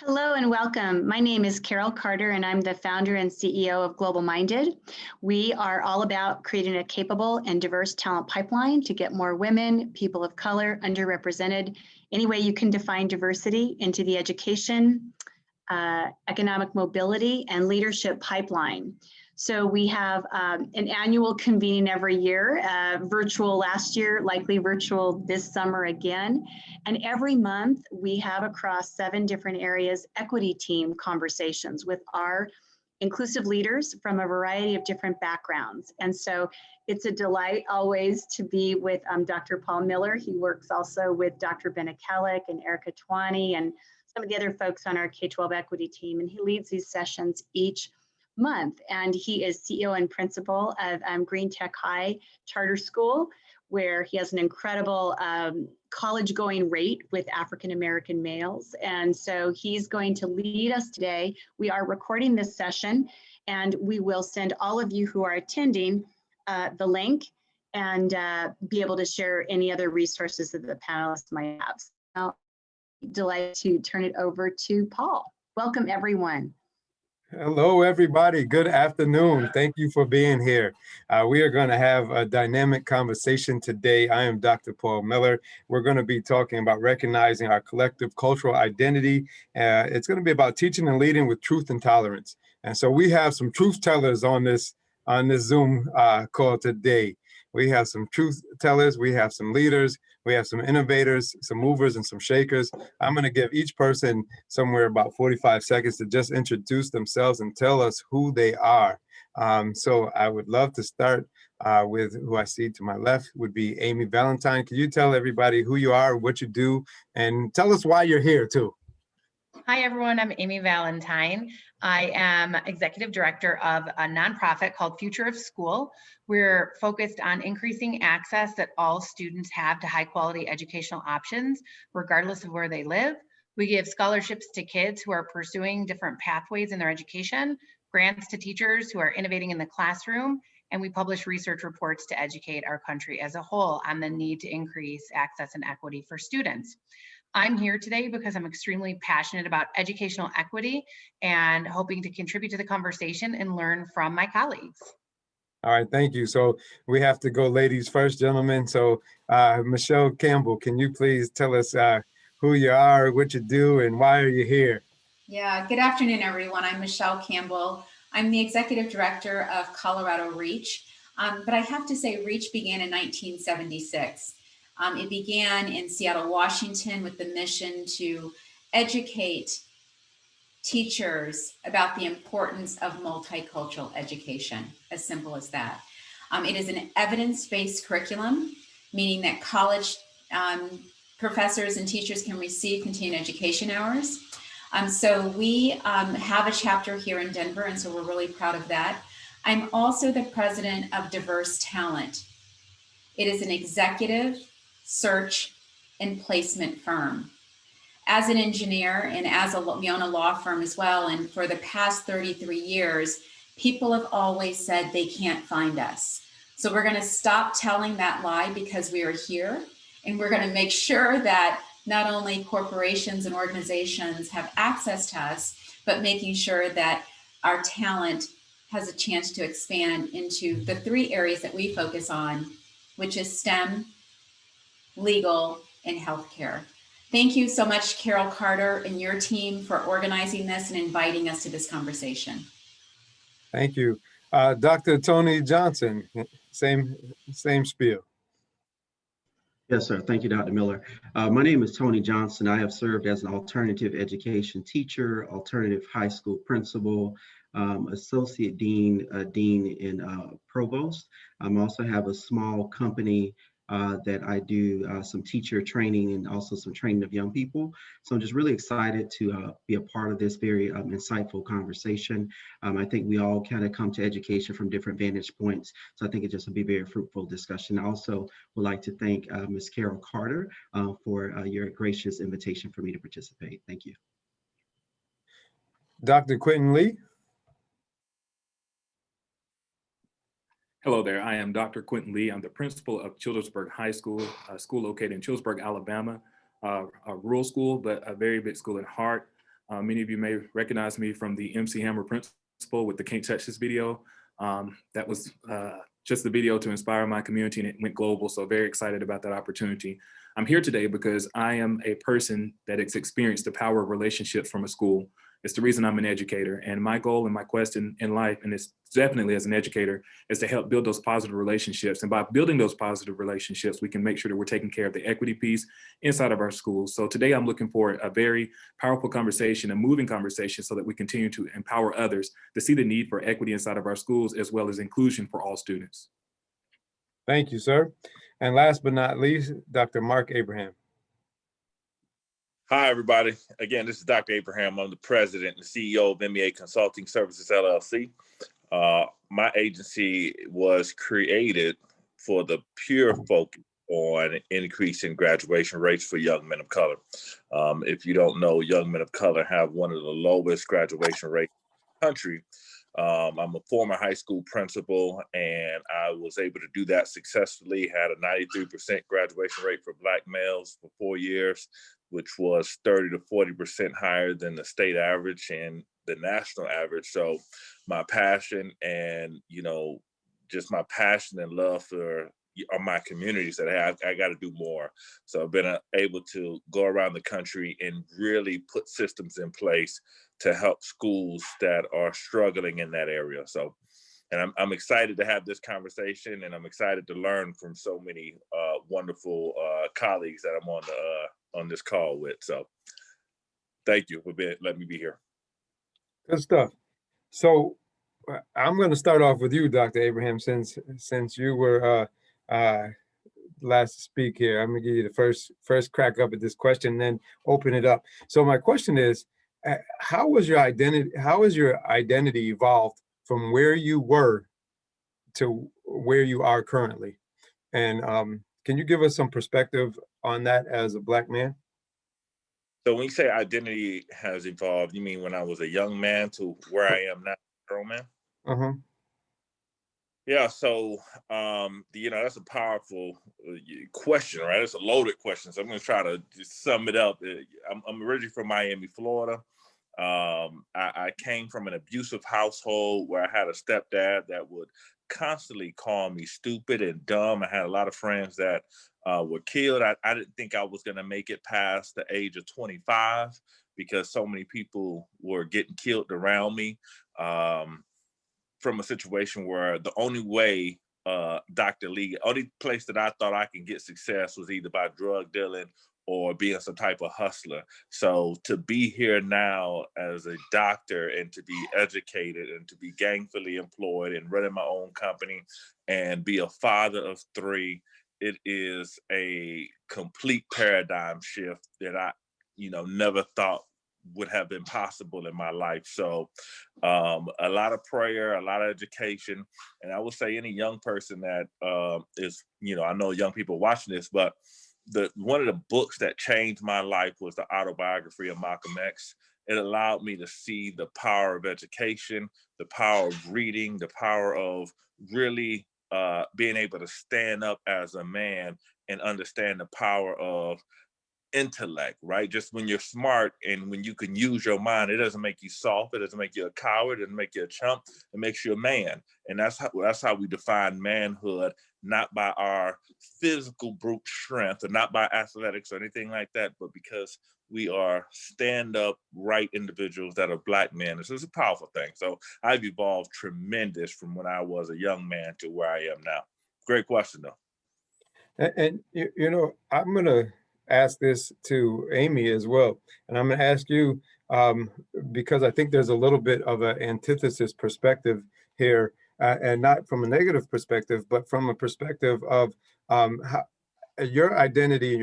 Hello and welcome. My name is Carol Carter and I'm the founder and CEO of Global Minded. We are all about creating a capable and diverse talent pipeline to get more women, people of color, underrepresented, any way you can define diversity, into the education, economic mobility, and leadership pipeline. So we have an annual convening every year, virtual last year, likely virtual this summer again. And every month we have across 7 different areas equity team conversations with our inclusive leaders from a variety of different backgrounds. And so it's a delight always to be with Dr. Paul Miller. He works also with Dr. Benekalik and Erica Twani and some of the other folks on our K-12 equity team. And he leads these sessions each month. And he is CEO and principal of Green Tech High Charter School, where he has an incredible college going rate with African-American males. And so he's going to lead us today. We are recording this session and we will send all of you who are attending the link and be able to share any other resources that the panelists might have. So now, delighted to turn it over to Paul. Welcome everyone. Hello, everybody. Good afternoon. Thank you for being here. We are going to have a dynamic conversation today. I am Dr. Paul Miller. We're going to be talking about recognizing our collective cultural identity. It's going to be about teaching and leading with truth and tolerance. And so we have some truth tellers on this Zoom call today. We have some truth tellers, we have some leaders, we have some innovators, some movers, and some shakers. I'm going to give each person somewhere about 45 seconds to just introduce themselves and tell us who they are. So I would love to start with who I see to my left would be Amy Valentine. Can you tell everybody who you are, what you do, and tell us why you're here too? Hi, everyone. I'm Amy Valentine. I am executive director of a nonprofit called Future of School. We're focused on increasing access that all students have to high quality educational options, regardless of where they live. We give scholarships to kids who are pursuing different pathways in their education, grants to teachers who are innovating in the classroom, and we publish research reports to educate our country as a whole on the need to increase access and equity for students. I'm here today because I'm extremely passionate about educational equity and hoping to contribute to the conversation and learn from my colleagues. All right, thank you. So we have to go ladies first, gentlemen. So Michelle Campbell, can you please tell us who you are, what you do, and why are you here? Yeah, good afternoon, everyone. I'm Michelle Campbell. I'm the executive director of Colorado Reach. But I have to say, Reach began in 1976. It began in Seattle, Washington, with the mission to educate teachers about the importance of multicultural education, as simple as that. It is an evidence-based curriculum, meaning that college professors and teachers can receive continuing education hours. So we have a chapter here in Denver, and so we're really proud of that. I'm also the president of Diverse Talent. It is an executive search and placement firm. As an engineer and we own a law firm as well, and for the past 33 years, people have always said they can't find us. So we're going to stop telling that lie because we are here, and we're going to make sure that not only corporations and organizations have access to us, but making sure that our talent has a chance to expand into the 3 areas that we focus on, which is STEM, legal, and healthcare. Thank you so much, Carol Carter and your team, for organizing this and inviting us to this conversation. Thank you. Dr. Tony Johnson, same spiel. Yes, sir. Thank you, Dr. Miller. My name is Tony Johnson. I have served as an alternative education teacher, alternative high school principal, associate dean, dean in Provost. I also have a small company that I do some teacher training and also some training of young people. So I'm just really excited to be a part of this very insightful conversation. I think we all kind of come to education from different vantage points. So I think it just will be a very fruitful discussion. I also would like to thank Ms. Carol Carter for your gracious invitation for me to participate. Thank you. Dr. Quinten Lee. Hello there, I am Dr. Quinten Lee. I'm the principal of Childersburg High School, a school located in Childersburg, Alabama, a rural school, but a very big school at heart. Many of you may recognize me from the MC Hammer principle with the Can't Touch This video. That was just the video to inspire my community, and it went global. So very excited about that opportunity. I'm here today because I am a person that has experienced the power of relationships from a school. It's the reason I'm an educator. And my goal and my quest in life, and it's definitely as an educator, is to help build those positive relationships. And by building those positive relationships, we can make sure that we're taking care of the equity piece inside of our schools. So today I'm looking for a very powerful conversation, a moving conversation, so that we continue to empower others to see the need for equity inside of our schools, as well as inclusion for all students. Thank you, sir. And last but not least, Dr. Mark Abraham. Hi, everybody. Again, this is Dr. Abraham. I'm the president and CEO of MEA Consulting Services, LLC. My agency was created for the pure focus on increasing graduation rates for young men of color. If you don't know, young men of color have one of the lowest graduation rates in the country. I'm a former high school principal, and I was able to do that successfully. Had a 93% graduation rate for Black males for 4 years, which was 30 to 40% higher than the state average and the national average. So my passion and, just my passion and love for my communities that I got to do more. So I've been able to go around the country and really put systems in place to help schools that are struggling in that area. So, and I'm excited to have this conversation, and I'm excited to learn from so many wonderful colleagues that I'm on this call with. So thank you for letting me be here. Good stuff. So I'm going to start off with you, Dr. Abraham, since you were last to speak here. I'm going to give you the first crack up at this question, and then open it up. So my question is, how has your identity evolved from where you were to where you are currently? And can you give us some perspective on that as a Black man? So when you say identity has evolved, you mean when I was a young man to where I am now, grown man? Uh-huh. Yeah, so that's a powerful question, right? It's a loaded question. So I'm going to try to just sum it up. I'm originally from Miami, Florida. I came from an abusive household where I had a stepdad that would constantly call me stupid and dumb. I had a lot of friends that were killed. I didn't think I was going to make it past the age of 25 because so many people were getting killed around me. From a situation where the only way Dr. Lee, only place that I thought I could get success was either by drug dealing or being some type of hustler. So to be here now as a doctor and to be educated and to be gainfully employed and running my own company and be a father of 3, it is a complete paradigm shift that I, never thought would have been possible in my life. So a lot of prayer, a lot of education. And I would say any young person that is, I know young people watching this, but one of the books that changed my life was the Autobiography of Malcolm X. It allowed me to see the power of education, the power of reading, the power of really being able to stand up as a man and understand the power of intellect, right? Just when you're smart and when you can use your mind, it doesn't make you soft, it doesn't make you a coward, it doesn't make you a chump, it makes you a man. And that's how we define manhood, not by our physical brute strength or not by athletics or anything like that, but because we are stand-up right individuals that are Black men. So it's a powerful thing. So I've evolved tremendous from when I was a young man to where I am now. Great question though. And I'm going to ask this to Amy as well. And I'm going to ask you, because I think there's a little bit of an antithesis perspective here, and not from a negative perspective, but from a perspective of how, your identity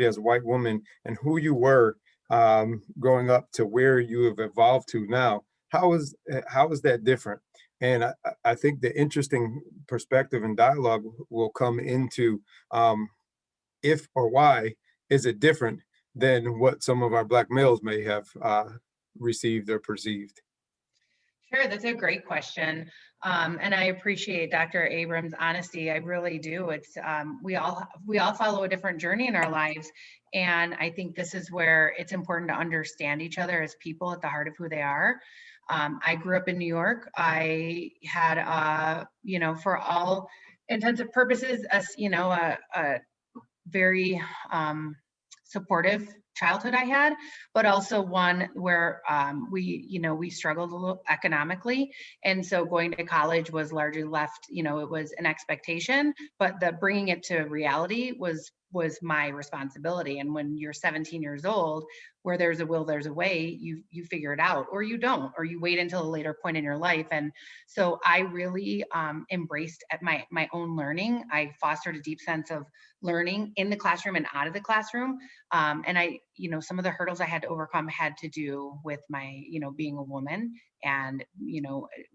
as a white woman and who you were growing up to where you have evolved to now. How is that different? And I think the interesting perspective and dialogue will come into if or why is it different than what some of our Black males may have received or perceived? Sure, that's a great question. And I appreciate Dr. Abrams' honesty. I really do. It's we all follow a different journey in our lives. And I think this is where it's important to understand each other as people at the heart of who they are. I grew up in New York. I had, for all intents and purposes, a very supportive childhood I had, but also one where we struggled a little economically. And so going to college was largely left, it was an expectation, but the bringing it to reality was my responsibility. And when you're 17 years old, where there's a will, there's a way, you figure it out, or you don't, or you wait until a later point in your life. And so I really embraced at my own learning. I fostered a deep sense of learning in the classroom and out of the classroom. And I, some of the hurdles I had to overcome had to do with my, being a woman and,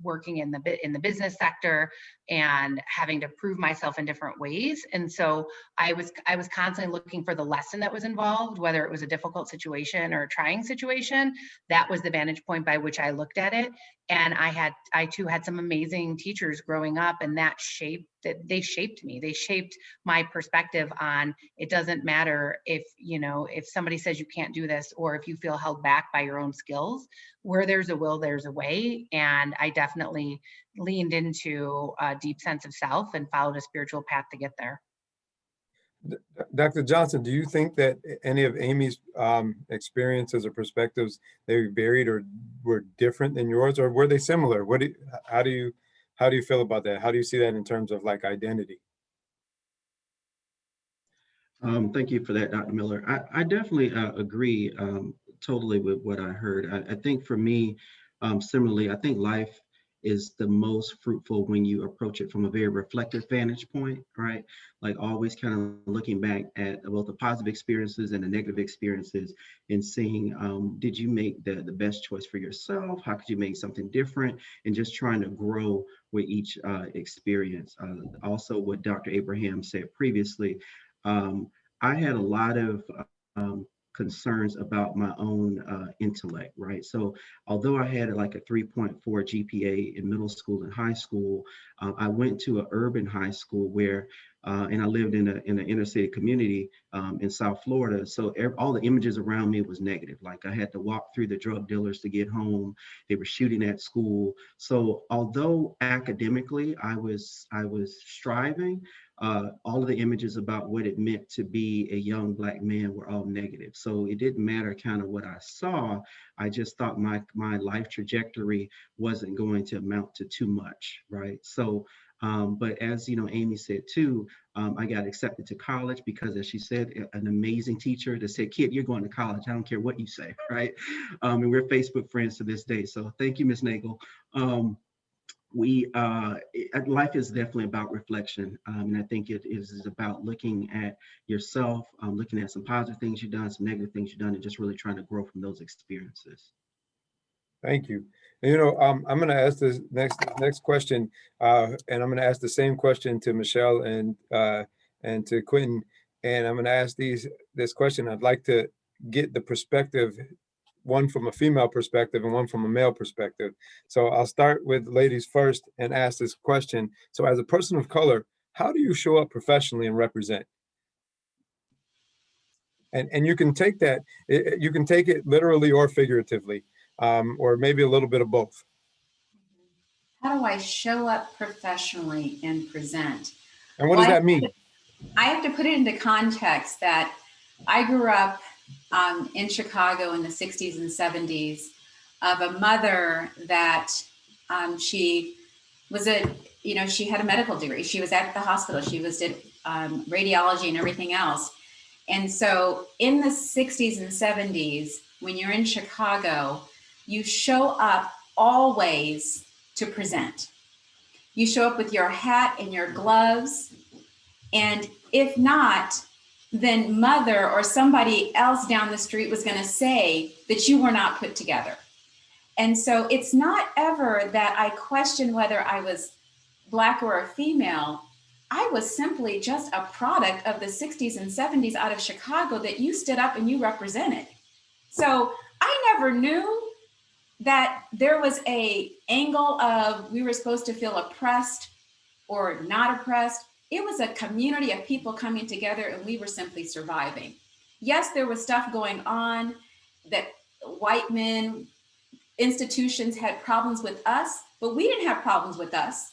working in the business sector and having to prove myself in different ways. And so I was constantly looking for the lesson that was involved, whether it was a difficult situation or a trying situation. That was the vantage point by which I looked at it. And I too had some amazing teachers growing up, and they shaped me. They shaped my perspective on, it doesn't matter if somebody says you can't do this, or if you feel held back by your own skills. Where there's a will, there's a way. And I definitely leaned into a deep sense of self and followed a spiritual path to get there. Dr. Johnson, do you think that any of Amy's experiences or perspectives, they varied or were different than yours, or were they similar? How do you feel about that? How do you see that in terms of like identity? Thank you for that, Dr. Miller. I definitely agree totally with what I heard. I think for me, similarly, I think life is the most fruitful when you approach it from a very reflective vantage point, right? Like always kind of looking back at both the positive experiences and the negative experiences and seeing, did you make the best choice for yourself? How could you make something different? And just trying to grow with each experience. Also, what Dr. Abraham said previously, I had a lot of concerns about my own intellect, right? So although I had like a 3.4 GPA in middle school and high school, I went to an urban high school where, and I lived in an inner city community in South Florida. So all the images around me was negative. Like I had to walk through the drug dealers to get home. They were shooting at school. So although academically I was striving, all of the images about what it meant to be a young Black man were all negative. So it didn't matter kind of what I saw. I just thought my life trajectory wasn't going to amount to too much, right? So, but as Amy said too, I got accepted to college because, as she said, an amazing teacher that said, "Kid, you're going to college. I don't care what you say," right? And we're Facebook friends to this day. So thank you, Ms. Nagel. Life is definitely about reflection, and I think it is about looking at yourself, looking at some positive things you've done, some negative things you've done, and just really trying to grow from those experiences. Thank you. I'm going to ask this next question, and I'm going to ask the same question to Michelle and to Quinten, and I'm going to ask this question. I'd like to get the perspective, one from a female perspective and one from a male perspective. So I'll start with ladies first and ask this question. So as a person of color, how do you show up professionally and represent? And you can take that, you can take it literally or figuratively, or maybe a little bit of both. How do I show up professionally and present? And what does that mean? I have to put it into context that I grew up in Chicago in the 60s and 70s of a mother that she was she had a medical degree. She was at the hospital. She did radiology and everything else. And so in the 60s and 70s, when you're in Chicago, you show up always to present. You show up with your hat and your gloves. And if not, then mother or somebody else down the street was going to say that you were not put together. And so it's not ever that I question whether I was Black or a female. I was simply just a product of the 60s and 70s out of Chicago that you stood up and you represented. So I never knew that there was a angle of we were supposed to feel oppressed or not oppressed. It was a community of people coming together and we were simply surviving. Yes, there was stuff going on that white men, institutions had problems with us, but we didn't have problems with us.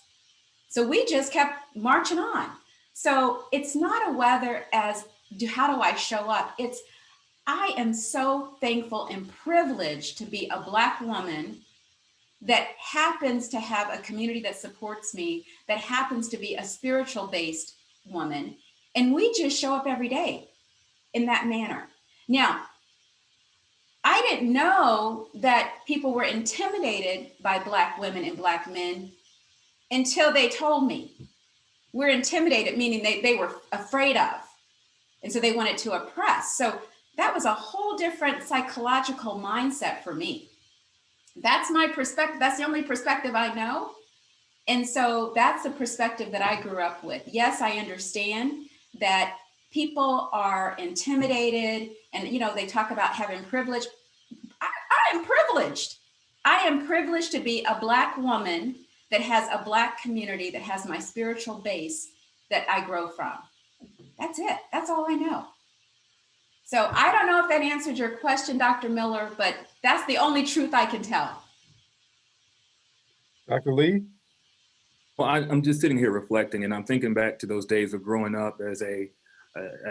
So we just kept marching on. So it's not a whether as how do I show up? It's I am so thankful and privileged to be a Black woman that happens to have a community that supports me, that happens to be a spiritual based woman. And we just show up every day in that manner. Now, I didn't know that people were intimidated by Black women and Black men until they told me. We're intimidated, meaning they were afraid of. And so they wanted to oppress. So that was a whole different psychological mindset for me. That's my perspective. That's the only perspective I know. And so that's the perspective that I grew up with. Yes, I understand that people are intimidated and, you know, they talk about having privilege. I am privileged. I am privileged to be a Black woman that has a Black community, that has my spiritual base that I grow from. That's it. That's all I know. So I don't know if that answered your question, Dr. Miller, but that's the only truth I can tell. Dr. Lee? Well, I'm just sitting here reflecting, and I'm thinking back to those days of growing up as a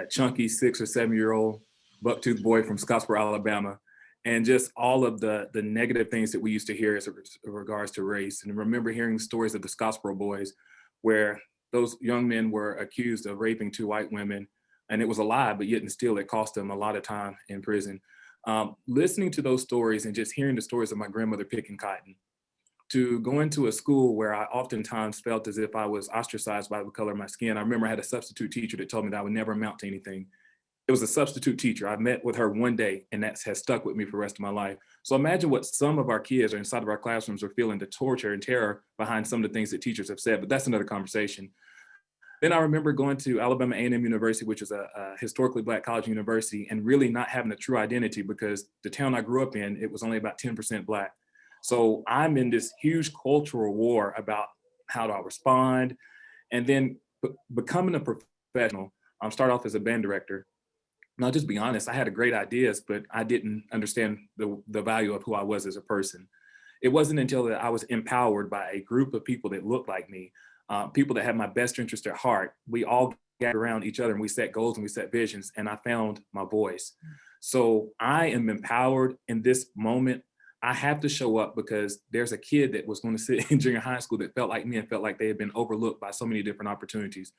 chunky 6 or 7 year old bucktooth boy from Scottsboro, Alabama, and just all of the negative things that we used to hear as regards to race. And I remember hearing stories of the Scottsboro boys where those young men were accused of raping 2 white women, and it was a lie, but yet and still it cost them a lot of time in prison. Listening to those stories and just hearing the stories of my grandmother picking cotton, to go into a school where I oftentimes felt as if I was ostracized by the color of my skin. I remember I had a substitute teacher that told me that I would never amount to anything. It was a substitute teacher. I met with her one day, and that has stuck with me for the rest of my life. So imagine what some of our kids or inside of our classrooms are feeling, the torture and terror behind some of the things that teachers have said, but that's another conversation. Then I remember going to Alabama A&M University, which is a historically Black college university, and really not having a true identity because the town I grew up in, it was only about 10% Black. So I'm in this huge cultural war about how do I respond, and then becoming a professional. Start off as a band director. And I'll just be honest, I had great ideas, but I didn't understand the value of who I was as a person. It wasn't until that I was empowered by a group of people that looked like me, people that had my best interest at heart. We all gathered around each other and we set goals and we set visions, and I found my voice. So I am empowered in this moment. I have to show up because there's a kid that was going to sit in junior high school that felt like me and felt like they had been overlooked by so many different opportunities.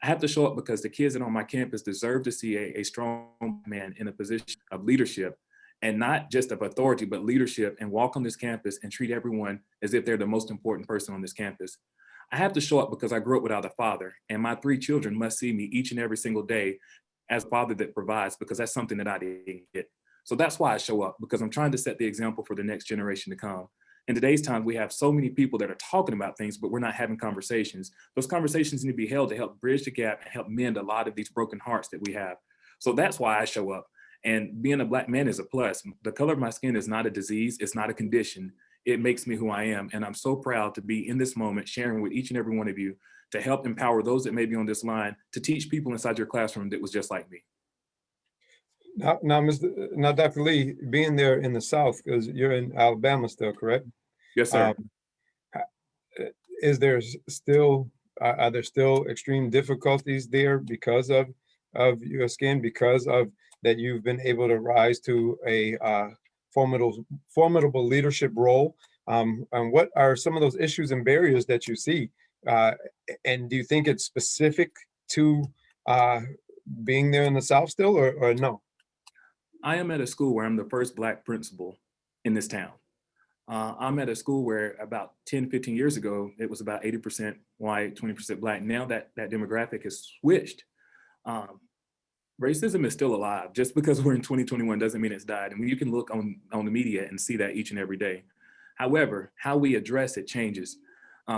I have to show up because the kids that are on my campus deserve to see a strong man in a position of leadership, and not just of authority, but leadership, and walk on this campus and treat everyone as if they're the most important person on this campus. I have to show up because I grew up without a father, and my 3 children must see me each and every single day as a father that provides, because that's something that I didn't get. So that's why I show up, because I'm trying to set the example for the next generation to come. In today's time, we have so many people that are talking about things, but we're not having conversations. Those conversations need to be held to help bridge the gap and help mend a lot of these broken hearts that we have. So that's why I show up. And being a Black man is a plus. The color of my skin is not a disease. It's not a condition. It makes me who I am. And I'm so proud to be in this moment, sharing with each and every one of you to help empower those that may be on this line, to teach people inside your classroom that was just like me. Now, Dr. Lee, being there in the South, because you're in Alabama still, correct? Yes, sir. Is there still, are there still extreme difficulties there because of your skin, because of that you've been able to rise to a formidable leadership role? And what are some of those issues and barriers that you see? And do you think it's specific to being there in the South still, or no? I am at a school where I'm the first Black principal in this town. I'm at a school where about 10, 15 years ago, it was about 80% white, 20% Black. Now that demographic has switched. Racism is still alive. Just because we're in 2021 doesn't mean it's died. And you can look on the media and see that each and every day. However, how we address it changes.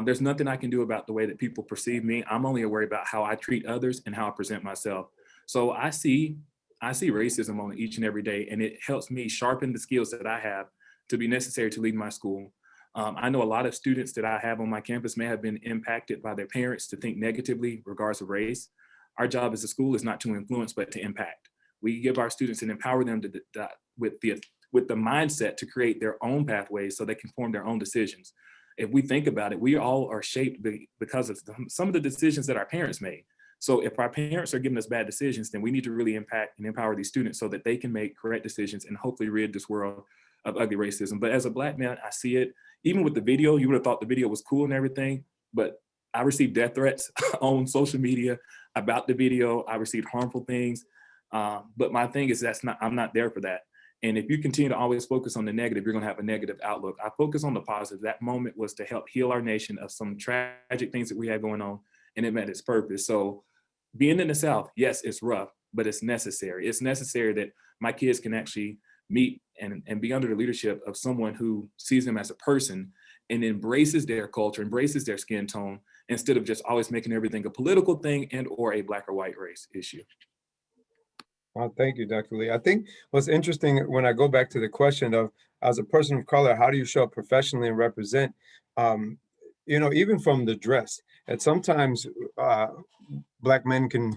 There's nothing I can do about the way that people perceive me. I'm only worried about how I treat others and how I present myself. So I see racism on each and every day, and it helps me sharpen the skills that I have to be necessary to lead my school. I know a lot of students that I have on my campus may have been impacted by their parents to think negatively regardless of race. Our job as a school is not to influence, but to impact. We give our students and empower them with the mindset to create their own pathways so they can form their own decisions. If we think about it, we all are shaped because of some of the decisions that our parents made. So if our parents are giving us bad decisions, then we need to really impact and empower these students so that they can make correct decisions and hopefully rid this world of ugly racism. But as a Black man, I see it. Even with the video, you would have thought the video was cool and everything, but I received death threats on social media about the video. I received harmful things. But my thing is I'm not there for that. And if you continue to always focus on the negative, you're gonna have a negative outlook. I focus on the positive. That moment was to help heal our nation of some tragic things that we had going on, and it met its purpose. So being in the South, yes, it's rough, but it's necessary. It's necessary that my kids can actually meet and be under the leadership of someone who sees them as a person and embraces their culture, embraces their skin tone, instead of just always making everything a political thing and or a Black or white race issue. Well, thank you, Dr. Lee. I think what's interesting when I go back to the question of, as a person of color, how do you show up professionally and represent, even from the dress, and sometimes Black men can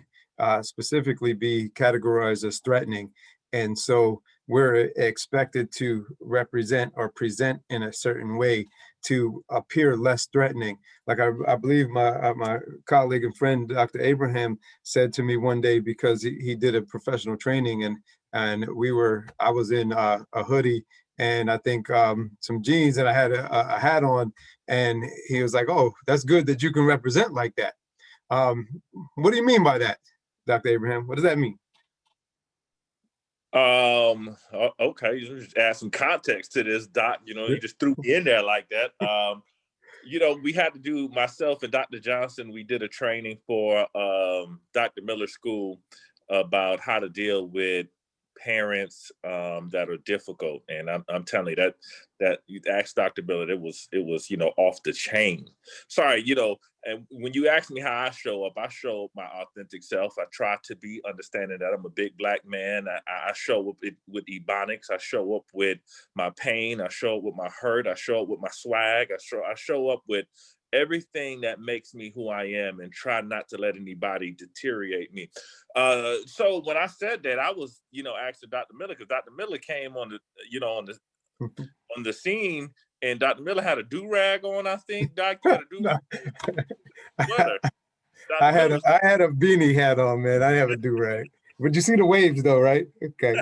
specifically be categorized as threatening. And so we're expected to represent or present in a certain way to appear less threatening. Like I believe my colleague and friend, Dr. Abraham, said to me one day, because he did a professional training and I was in a hoodie and I think some jeans, and I had a hat on, and he was like, "Oh, that's good that you can represent like that." What do you mean by that, Dr. Abraham? What does that mean? Okay, you just add some context to this, Doc. You just threw me in there like that. We had to do, myself and Dr. Johnson, we did a training for Dr. Miller's school about how to deal with parents that are difficult. And I'm telling you that you asked Dr. Miller, it was off the chain. Sorry, and when you ask me how I show up my authentic self. I try to be understanding that I'm a big Black man. I show up with ebonics. I show up with my pain. I show up with my hurt. I show up with my swag. I show up with everything that makes me who I am, and try not to let anybody deteriorate me. So when I said that, I was, asking Dr. Miller, because Dr. Miller came on the scene, and Dr. Miller had a do-rag on, I think. Doc, you had a do-rag. I had a beanie hat on, man. I have a do-rag. But you see the waves though, right? Okay.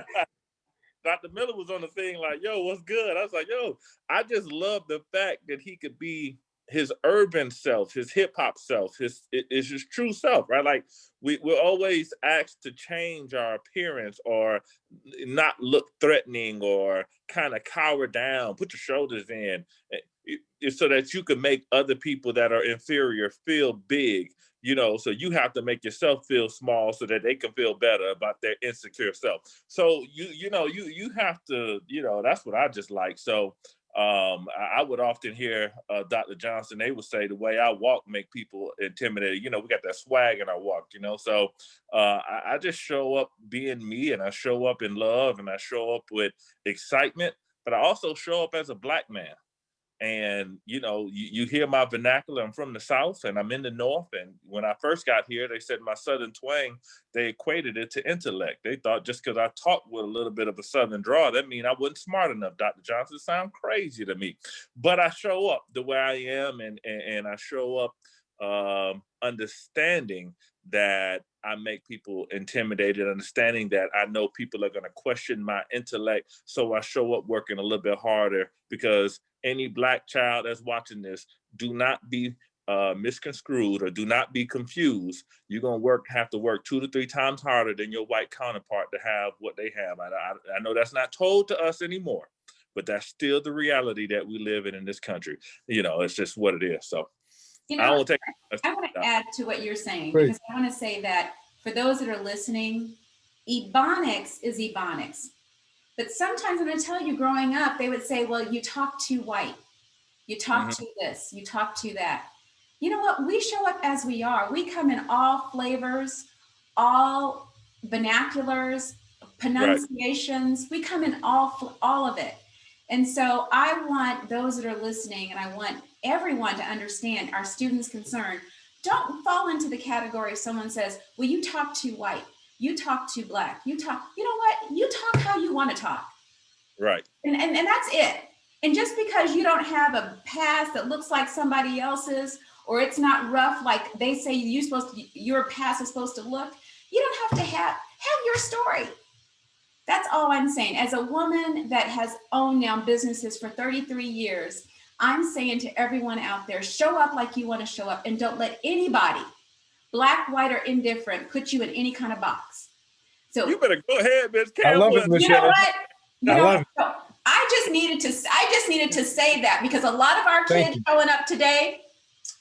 Dr. Miller was on the thing like, "Yo, what's good?" I was like, "Yo, I just love the fact that he could be his urban self, his hip hop self, his true self, right? Like we're always asked to change our appearance or not look threatening or kind of cower down, put your shoulders in, so that you can make other people that are inferior feel big. So you have to make yourself feel small so that they can feel better about their insecure self. So you have to, that's what I just like. So I would often hear Dr. Johnson, they would say the way I walk make people intimidated. We got that swag in our walk, so I just show up being me, and I show up in love, and I show up with excitement, but I also show up as a Black man. And, you hear my vernacular. I'm from the South and I'm in the North. And when I first got here, they said my Southern twang, they equated it to intellect. They thought just because I talked with a little bit of a Southern drawl, that mean I wasn't smart enough. Dr. Johnson sound crazy to me. But I show up the way I am, and I show up understanding that I make people intimidated, understanding that I know people are going to question my intellect. So I show up working a little bit harder, because any Black child that's watching this, do not be misconstrued or do not be confused. You're going to have to work 2 to 3 times harder than your white counterpart to have what they have. I know that's not told to us anymore, but that's still the reality that we live in this country. It's just what it is. So I want to add to what you're saying, Great. Because I want to say that for those that are listening, ebonics is ebonics. But sometimes I'm going to tell you, growing up, they would say, well, you talk too white. You talk too this, you talk too that. You know what? We show up as we are. We come in all flavors, all vernaculars, pronunciations. Right. We come in all of it. And so I want those that are listening, and I want everyone to understand our students' concern. Don't fall into the category if someone says, well, you talk too white, you talk too black, you know what? You talk how you want to talk. Right. And that's it. And just because you don't have a past that looks like somebody else's, or it's not rough like they say your past is supposed to look, you don't have to have your story. That's all I'm saying. As a woman that has owned now businesses for 33 years, I'm saying to everyone out there, show up like you want to show up, and don't let anybody, black, white, or indifferent, put you in any kind of box. So you better go ahead, Ms. I love it, Campbell. you know Michelle. what? I just needed to say that, because a lot of our kids showing up today,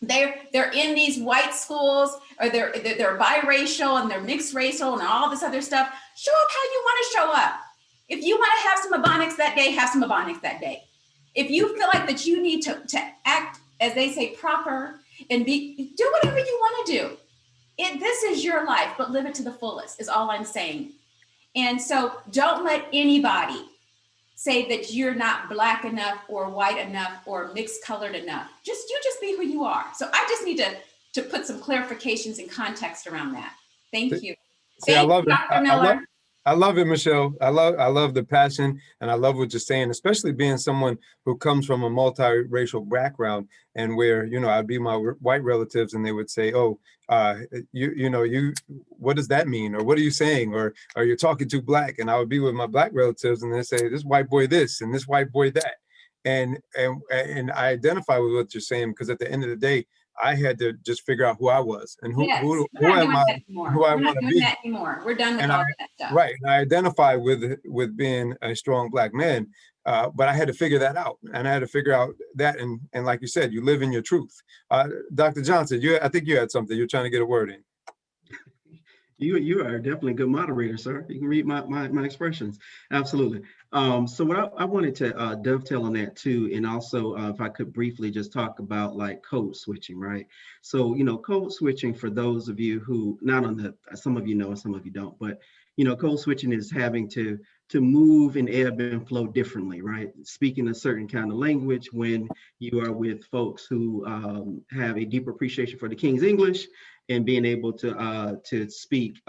they're in these white schools, or they're biracial and they're mixed racial and all this other stuff. Show up how you want to show up. If you want to have some Ebonics that day, have some Ebonics that day. If you feel like that you need to act, as they say, proper and do whatever you want to do. This is your life, but live it to the fullest is all I'm saying. And so don't let anybody say that you're not black enough or white enough or mixed colored enough. You just be who you are. So I just need to put some clarifications and context around that. Thank you. See, I love it. Dr. Miller. I love it, Michelle. I love the passion, and I love what you're saying, especially being someone who comes from a multiracial background, and where, I'd be my white relatives and they would say, oh, what does that mean? Or what are you saying? Or you're talking too black. And I would be with my black relatives and they say, this white boy this and this white boy that. And I identify with what you're saying, because at the end of the day, I had to just figure out who I was and who am I, who I want to be. That anymore. We're done with all that stuff. Right. And I identify with being a strong black man, but I had to figure that out. And I had to figure out that. And like you said, you live in your truth. Dr. Johnson, I think you had something. You're trying to get a word in. You are definitely a good moderator, sir. You can read my expressions. Absolutely. So what I wanted to dovetail on that too, and also if I could briefly just talk about like code switching, right? So, code switching, for those of you who some of you know and some of you don't, but code switching is having to move and ebb and flow differently, right? Speaking a certain kind of language when you are with folks who have a deep appreciation for the King's English, and being able to speak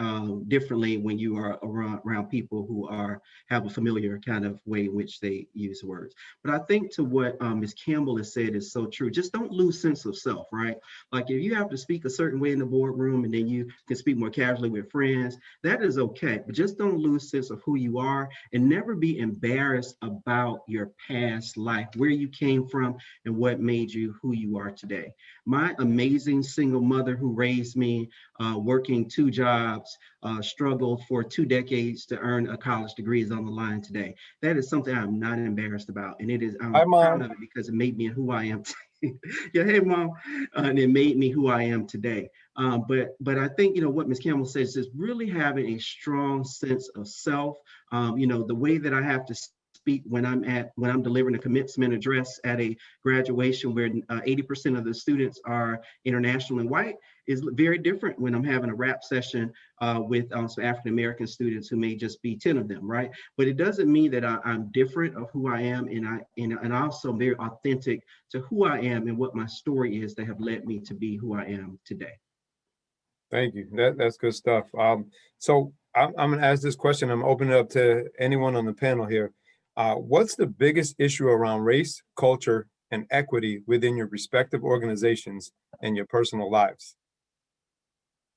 differently when you are around people who have a familiar kind of way in which they use words. But I think to what Ms. Campbell has said is so true. Just don't lose sense of self, right? Like if you have to speak a certain way in the boardroom and then you can speak more casually with friends, that is okay. But just don't lose sense of who you are, and never be embarrassed about your past life, where you came from and what made you who you are today. My amazing single mother who raised me, working 2 jobs, struggled for 2 decades to earn a college degree, is on the line today. That is something I'm not embarrassed about, and I'm proud of it because it made me who I am today. Yeah, hey mom, and it made me who I am today. But I think what Ms. Campbell says is really having a strong sense of self. The way that I have to speak when I'm delivering a commencement address at a graduation where 80% of the students are international and white is very different when I'm having a rap session with some African-American students who may just be 10 of them, right? But it doesn't mean that I'm different of who I am, and also very authentic to who I am and what my story is that have led me to be who I am today. Thank you. That's good stuff. So I'm going to ask this question. I'm opening it up to anyone on the panel here. What's the biggest issue around race, culture, and equity within your respective organizations and your personal lives?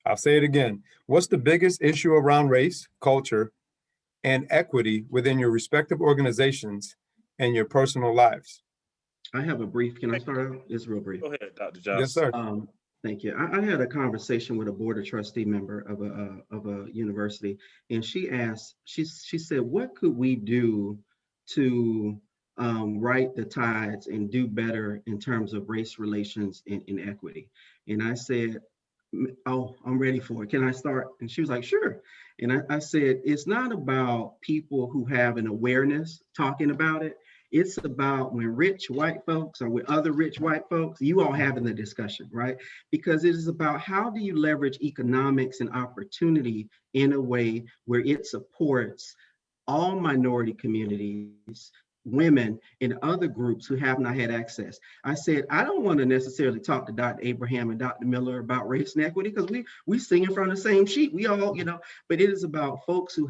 I'll say it again. What's the biggest issue around race, culture, and equity within your respective organizations and your personal lives? I have a brief. Can I start out? It's real brief. Go ahead, Dr. Johnson. Yes, sir. Thank you. I had a conversation with a board of trustee member of a university, and she asked, she said, what could we do to right the tides and do better in terms of race relations and equity? And I said, oh, I'm ready for it. Can I start? And she was like, sure. And I said, it's not about people who have an awareness talking about it. It's about when rich white folks are with other rich white folks, you all having the discussion, right? Because it is about how do you leverage economics and opportunity in a way where it supports all minority communities, women in other groups who have not had access. I said, I don't want to necessarily talk to Dr. Abraham and Dr. Miller about race and equity because we singing from the same sheet. We all, but it is about folks who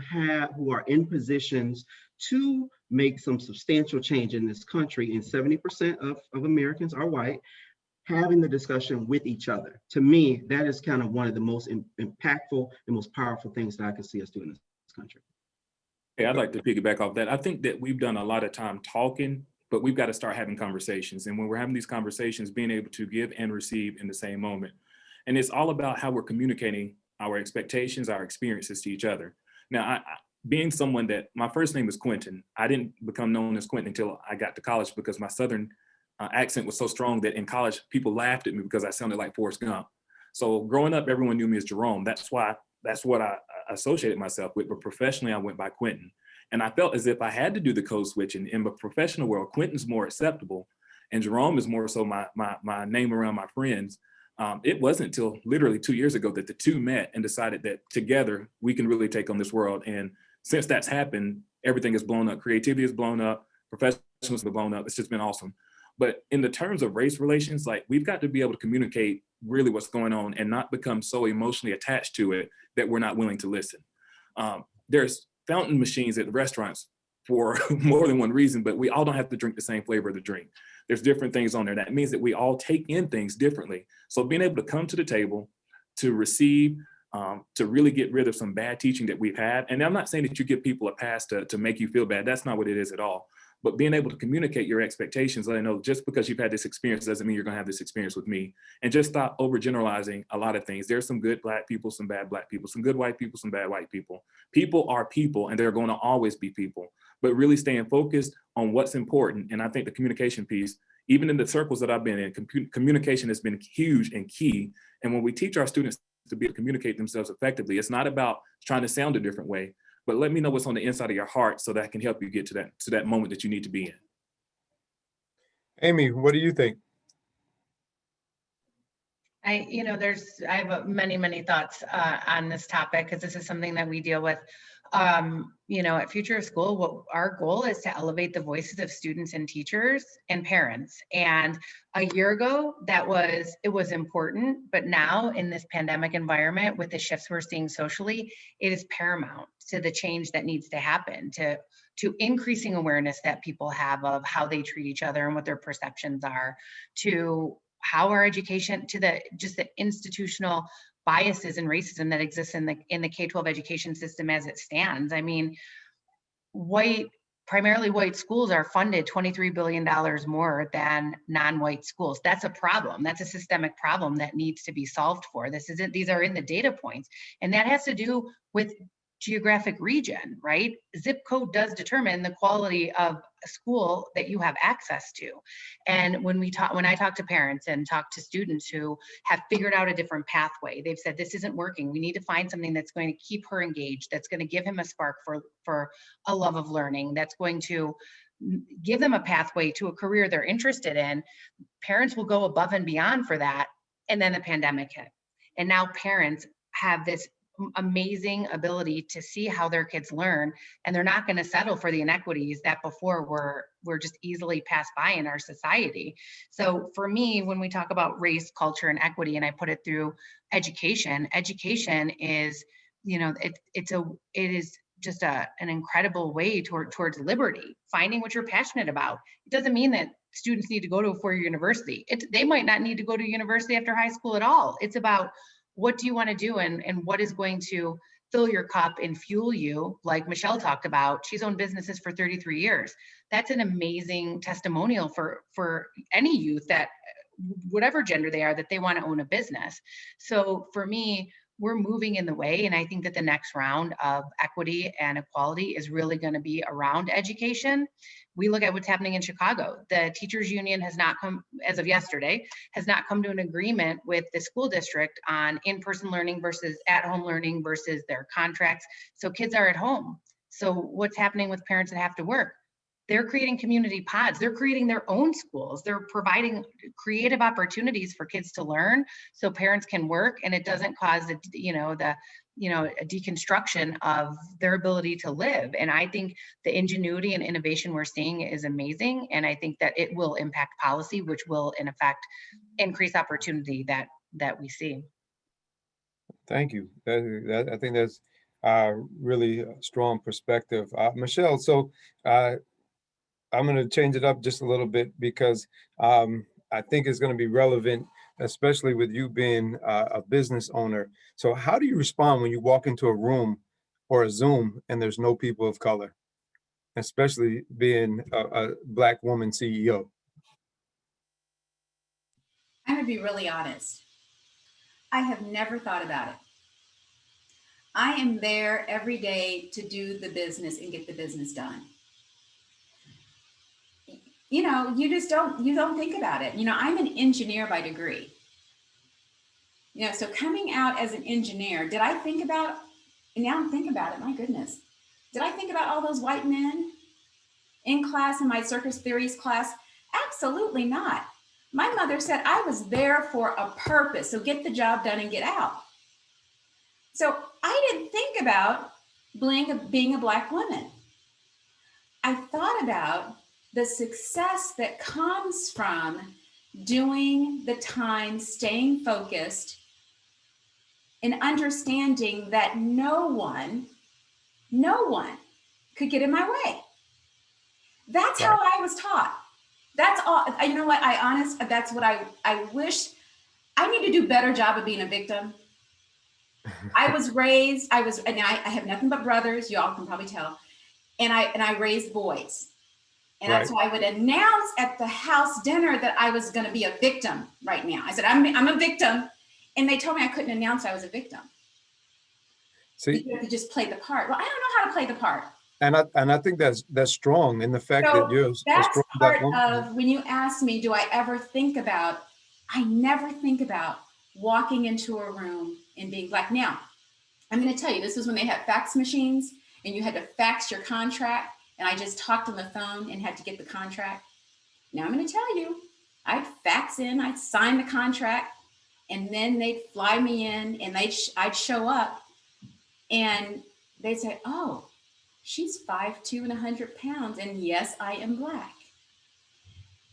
are in positions to make some substantial change in this country, and 70% of Americans are white, having the discussion with each other. To me, that is kind of one of the most impactful and most powerful things that I can see us do in this country. Hey, I'd like to piggyback off that. I think that we've done a lot of time talking, but we've got to start having conversations. And when we're having these conversations, being able to give and receive in the same moment. And it's all about how we're communicating our expectations, our experiences to each other. Now, being someone that, my first name is Quinten. I didn't become known as Quinten until I got to college because my Southern accent was so strong that in college, people laughed at me because I sounded like Forrest Gump. So growing up, everyone knew me as Jerome. That's what I associated myself with, but professionally, I went by Quinten. And I felt as if I had to do the code switching. In the professional world, Quinten's more acceptable, and Jerome is more so my name around my friends. It wasn't until literally 2 years ago that the two met and decided that together we can really take on this world. And since that's happened, everything has blown up. Creativity has blown up. Professionals have blown up. It's just been awesome. But in the terms of race relations, like, we've got to be able to communicate really what's going on and not become so emotionally attached to it that we're not willing to listen. There's fountain machines at the restaurants for more than one reason, but we all don't have to drink the same flavor of the drink. There's different things on there. That means that we all take in things differently. So being able to come to the table, to receive, to really get rid of some bad teaching that we've had. And I'm not saying that you give people a pass to make you feel bad. That's not what it is at all. But being able to communicate your expectations, let them know just because you've had this experience doesn't mean you're gonna have this experience with me. And just stop overgeneralizing a lot of things. There's some good Black people, some bad Black people, some good white people, some bad white people. People are people, and they're gonna always be people, but really staying focused on what's important. And I think the communication piece, even in the circles that I've been in, communication has been huge and key. And when we teach our students to be able to communicate themselves effectively, it's not about trying to sound a different way, but let me know what's on the inside of your heart so that I can help you get to that moment that you need to be in. Amy, what do you think? I have many thoughts on this topic, because this is something that we deal with. At Future of School, what our goal is to elevate the voices of students and teachers and parents. And a year ago, it was important, but now in this pandemic environment, with the shifts we're seeing socially, it is paramount to the change that needs to happen, to increasing awareness that people have of how they treat each other and what their perceptions are, to how our education, to the institutional biases and racism that exists in the K-12 education system as it stands. I mean, primarily white schools are funded $23 billion more than non-white schools. That's a problem. That's a systemic problem that needs to be solved for. These are in the data points, and that has to do with geographic region, right? Zip code does determine the quality of a school that you have access to. And when I talk to parents and talk to students who have figured out a different pathway, they've said, this isn't working. We need to find something that's going to keep her engaged, that's going to give him a spark for a love of learning, that's going to give them a pathway to a career they're interested in. Parents will go above and beyond for that. And then the pandemic hit. And now parents have this amazing ability to see how their kids learn, and they're not going to settle for the inequities that before were just easily passed by in our society. So for me, when we talk about race, culture, and equity, and I put it through education is, it is just an incredible way towards liberty, finding what you're passionate about. It doesn't mean that students need to go to a four-year university. They might not need to go to university after high school at all. It's about, what do you want to do, and what is going to fill your cup and fuel you? Like Michelle talked about, she's owned businesses for 33 years. That's an amazing testimonial for any youth, that whatever gender they are, that they want to own a business. So for me, we're moving in the way, and I think that the next round of equity and equality is really going to be around education. We look at what's happening in Chicago. The teachers union has not come, as of yesterday, has not come to an agreement with the school district on in-person learning versus at-home learning versus their contracts. So kids are at home. So what's happening with parents that have to work? they're creating community pods. They're creating their own schools. They're providing creative opportunities for kids to learn so parents can work and it doesn't cause a deconstruction of their ability to live. And I think the ingenuity and innovation we're seeing is amazing. And I think that it will impact policy, which will in effect increase opportunity that we see. Thank you. I think that's really a strong perspective. Michelle, so I'm going to change it up just a little bit because I think it's going to be relevant, especially with you being a business owner. So how do you respond when you walk into a room or a Zoom and there's no people of color, especially being a Black woman CEO? I'm going to be really honest. I have never thought about it. I am there every day to do the business and get the business done. You know, you don't think about it. You know, I'm an engineer by degree. You know, so coming out as an engineer, did I think about, and now I'm thinking about it, my goodness. Did I think about all those white men in class, in my circus theories class? Absolutely not. My mother said I was there for a purpose. So get the job done and get out. So I didn't think about being a Black woman. I thought about the success that comes from doing the time, staying focused, and understanding that no one could get in my way. That's how I was taught. That's all. You know what? That's what I wish. I need to do a better job of being a victim. I was raised, and I have nothing but brothers, y'all can probably tell. And I raised boys. And right. So I would announce at the house dinner that I was going to be a victim right now. I said, I'm a victim. And they told me I couldn't announce I was a victim. See, you have to just play the part. Well, I don't know how to play the part. And I think that's strong in the fact that you're that's a strong part Black woman. of when you ask me, do I ever think about, I never think about walking into a room and being Black. Now, I'm going to tell you, this is when they had fax machines and you had to fax your contract. And I just talked on the phone and had to get the contract. Now I'm going to tell you, I'd fax in, I'd sign the contract, and then they'd fly me in and I'd show up and they'd say, oh, she's 5'2" and 100 pounds. And yes, I am Black.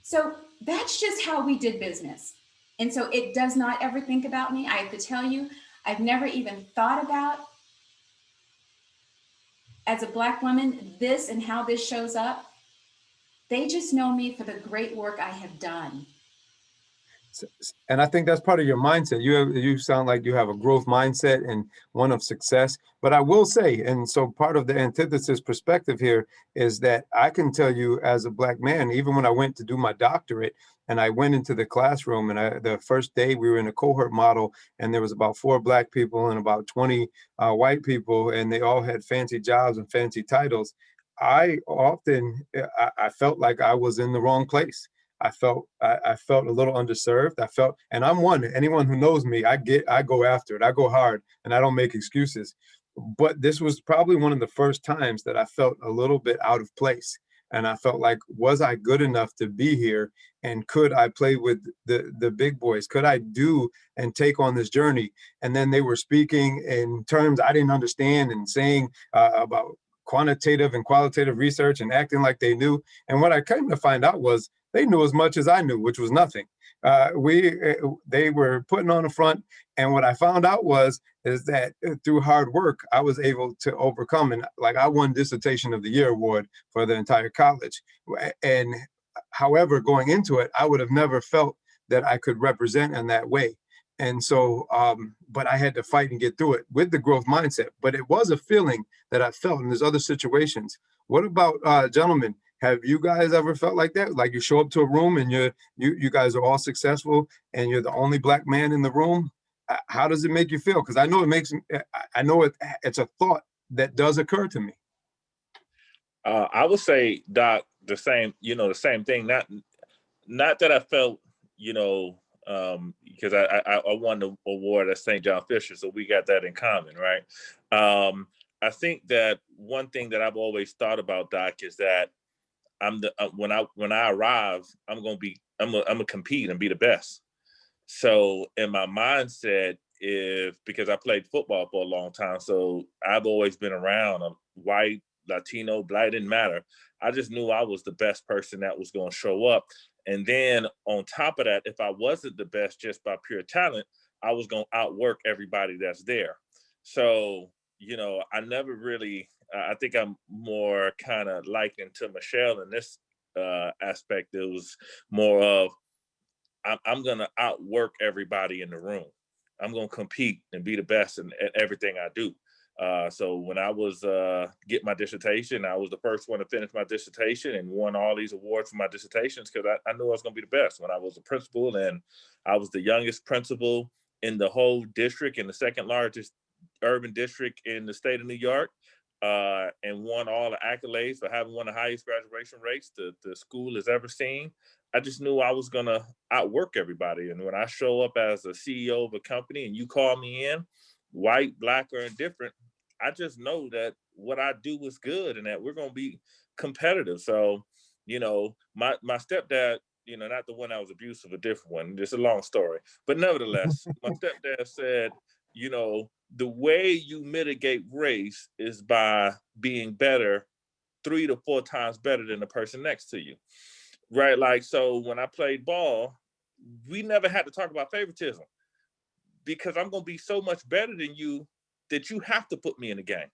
So that's just how we did business. And so it does not ever think about me. I have to tell you, I've never even thought about, as a Black woman, this and how this shows up. They just know me for the great work I have done. And I think that's part of your mindset. You sound like you have a growth mindset and one of success. But I will say, and so part of the antithesis perspective here is that I can tell you as a Black man, even when I went to do my doctorate and I went into the classroom and the first day we were in a cohort model and there was about 4 Black people and about 20 white people, and they all had fancy jobs and fancy titles. I felt like I was in the wrong place. I felt a little underserved. And anyone who knows me, I go after it. I go hard and I don't make excuses. But this was probably one of the first times that I felt a little bit out of place. And I felt like, was I good enough to be here? And could I play with the big boys? Could I do and take on this journey? And then they were speaking in terms I didn't understand and saying about quantitative and qualitative research and acting like they knew. And what I came to find out was they knew as much as I knew, which was nothing. They were putting on the front. And what I found out is that through hard work, I was able to overcome. And like I won Dissertation of the Year award for the entire college. And however, going into it, I would have never felt that I could represent in that way. And so, but I had to fight and get through it with the growth mindset. But it was a feeling that I felt in these other situations. What about gentlemen? Have you guys ever felt like that? Like you show up to a room and you guys are all successful and you're the only Black man in the room? How does it make you feel? Because I know it's a thought that does occur to me. I would say, Doc, the same thing. Not that I felt, because I won the award at St. John Fisher, so we got that in common, right? I think that one thing that I've always thought about, Doc, is that when I arrive, I'm gonna compete and be the best. So in my mindset, because I played football for a long time, so I've always been around white, Latino, black, didn't matter. I just knew I was the best person that was going to show up. And then on top of that, if I wasn't the best just by pure talent, I was going to outwork everybody that's there. So, I never really, I think I'm more kind of likened to Michelle in this aspect. It was more of, I'm going to outwork everybody in the room. I'm going to compete and be the best at everything I do. So when I was get my dissertation, I was the first one to finish my dissertation and won all these awards for my dissertations because I knew I was going to be the best. When I was a principal, and I was the youngest principal in the whole district, in the second largest urban district in the state of New York, and won all the accolades for having one of the highest graduation rates the school has ever seen. I just knew I was going to outwork everybody. And when I show up as a CEO of a company and you call me in, white, black, or indifferent, I just know that what I do is good and that we're going to be competitive. So, my stepdad, not the one that was abusive, a different one, just a long story. But nevertheless, my stepdad said, the way you mitigate race is by being better, 3 to 4 times better than the person next to you. Right? Like, so when I played ball, we never had to talk about favoritism because I'm going to be so much better than you that you have to put me in the game.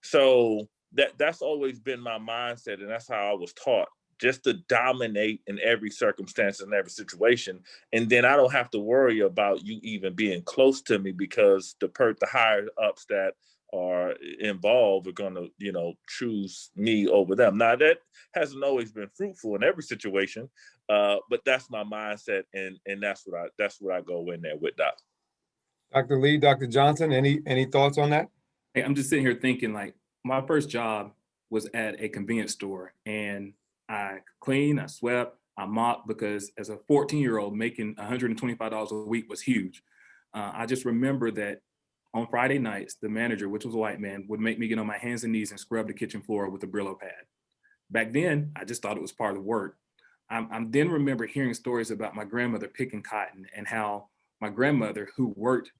So that's always been my mindset. And that's how I was taught, just to dominate in every circumstance and every situation. And then I don't have to worry about you even being close to me because the higher ups that are involved are going to, choose me over them. Now that hasn't always been fruitful in every situation, but that's my mindset, and that's what I go in there with, Doc. Dr. Lee, Dr. Johnson, any thoughts on that? Hey, I'm just sitting here thinking, like, my first job was at a convenience store, and I cleaned, I swept, I mopped, because as a 14-year-old, making $125 a week was huge. I just remember that on Friday nights, the manager, which was a white man, would make me get on my hands and knees and scrub the kitchen floor with a Brillo pad. Back then, I just thought it was part of the work. I then remember hearing stories about my grandmother picking cotton and how my grandmother, who worked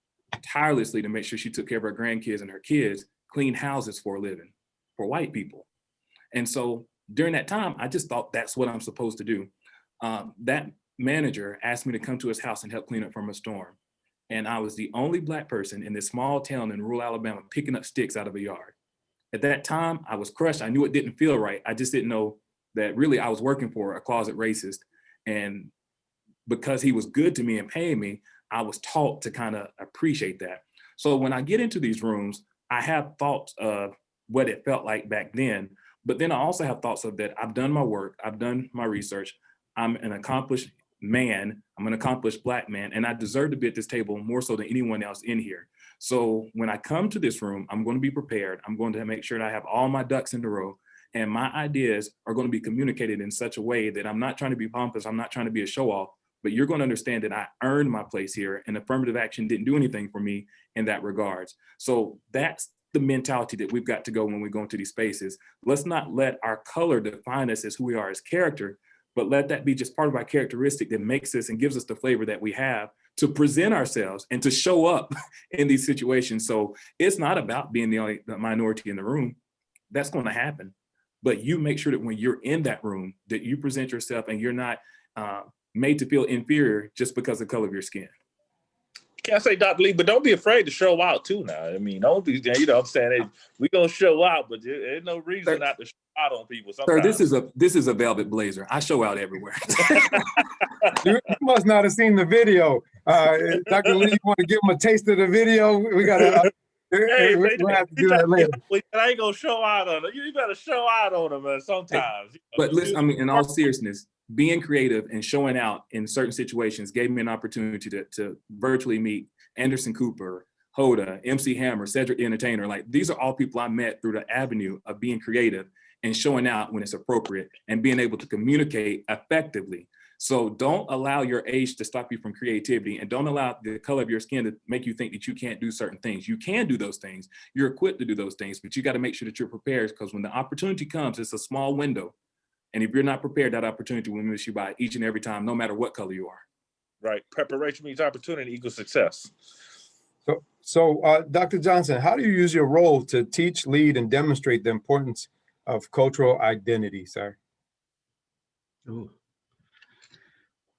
tirelessly to make sure she took care of her grandkids and her kids, cleaned houses for a living for white people. And so during that time, I just thought that's what I'm supposed to do. That manager asked me to come to his house and help clean up from a storm. And I was the only Black person in this small town in rural Alabama picking up sticks out of a yard. At that time, I was crushed. I knew it didn't feel right. I just didn't know that really I was working for a closet racist. And because he was good to me and paying me, I was taught to kind of appreciate that. So when I get into these rooms, I have thoughts of what it felt like back then, but then I also have thoughts of that I've done my work, I've done my research, I'm an accomplished man, I'm an accomplished Black man, and I deserve to be at this table more so than anyone else in here. So when I come to this room, I'm going to be prepared. I'm going to make sure that I have all my ducks in a row, and my ideas are going to be communicated in such a way that I'm not trying to be pompous, I'm not trying to be a show-off, but you're going to understand that I earned my place here, and affirmative action didn't do anything for me in that regards. So that's the mentality that we've got to go when we go into these spaces. Let's not let our color define us as who we are as character, but let that be just part of our characteristic that makes us and gives us the flavor that we have to present ourselves and to show up in these situations. So it's not about being the minority in the room. That's going to happen. But you make sure that when you're in that room, that you present yourself and you're not made to feel inferior just because of the color of your skin. Can't say Dr. Lee, but don't be afraid to show out too now. I mean, don't be, what I'm saying? We're going to show out, but there's no reason not to show out on people sometimes. Sir, this is a velvet blazer. I show out everywhere. You must not have seen the video. Dr. Lee, you want to give them a taste of the video? We got to... we'll have to do that later. I ain't going to show out on them. You better show out on them sometimes. But listen, I mean, in all seriousness, being creative and showing out in certain situations gave me an opportunity to virtually meet Anderson Cooper, Hoda, MC Hammer, Cedric the Entertainer. Like, these are all people I met through the avenue of being creative and showing out when it's appropriate and being able to communicate effectively. So don't allow your age to stop you from creativity, and don't allow the color of your skin to make you think that you can't do certain things. You can do those things. You're equipped to do those things, but you got to make sure that you're prepared, because when the opportunity comes, it's a small window. And if you're not prepared, that opportunity will miss you by each and every time, no matter what color you are. Right. Preparation means opportunity equals success. So Dr. Johnson, how do you use your role to teach, lead, and demonstrate the importance of cultural identity, sir? Oh.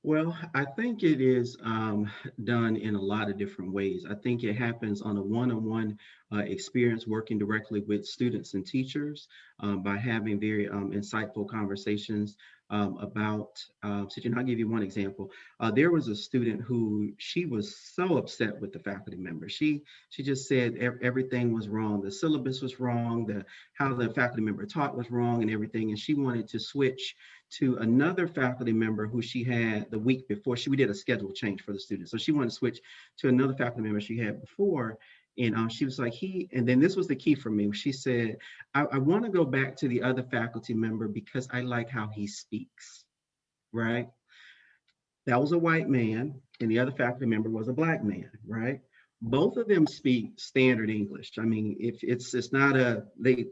Well, I think it is done in a lot of different ways. I think it happens on a one-on-one experience working directly with students and teachers by having very insightful conversations about, so I'll give you one example. There was a student who she was so upset with the faculty member. She just said everything was wrong. The syllabus was wrong, how the faculty member taught was wrong and everything. And she wanted to switch to another faculty member who she had the week before. We did a schedule change for the students. So she wanted to switch to another faculty member she had before. And she was like, and then this was the key for me. She said, I want to go back to the other faculty member because I like how he speaks, right? That was a white man and the other faculty member was a black man, right? Both of them speak standard English. I mean, if it's not the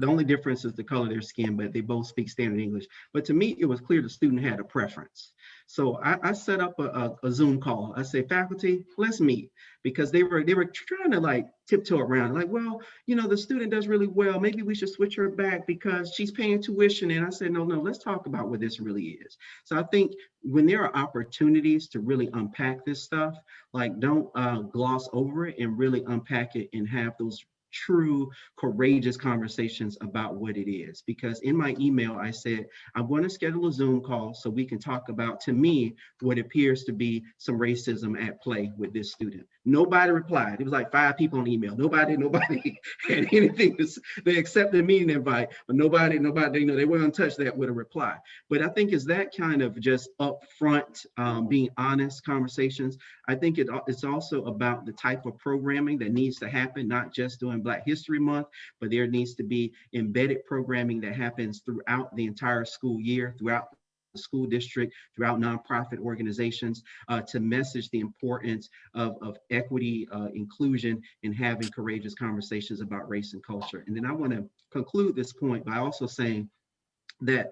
only difference is the color of their skin, but they both speak standard English. But to me, it was clear the student had a preference. So I set up a Zoom call. I say, faculty, let's meet, because they were trying to like tiptoe around, like, well, the student does really well. Maybe we should switch her back because she's paying tuition. And I said, no, let's talk about what this really is. So I think when there are opportunities to really unpack this stuff, like don't gloss over it and really unpack it and have those true, courageous conversations about what it is. Because in my email, I said, I'm going to schedule a Zoom call so we can talk about, to me, what appears to be some racism at play with this student. Nobody replied. It was like 5 people on email. Nobody had anything to say. They accepted the meeting invite, but nobody, they weren't touch that with a reply. But I think it's that kind of just upfront, being honest conversations. I think it's also about the type of programming that needs to happen, not just during Black History Month, but there needs to be embedded programming that happens throughout the entire school year, throughout the school district, throughout nonprofit organizations, to message the importance of equity, inclusion, and having courageous conversations about race and culture. And then I want to conclude this point by also saying that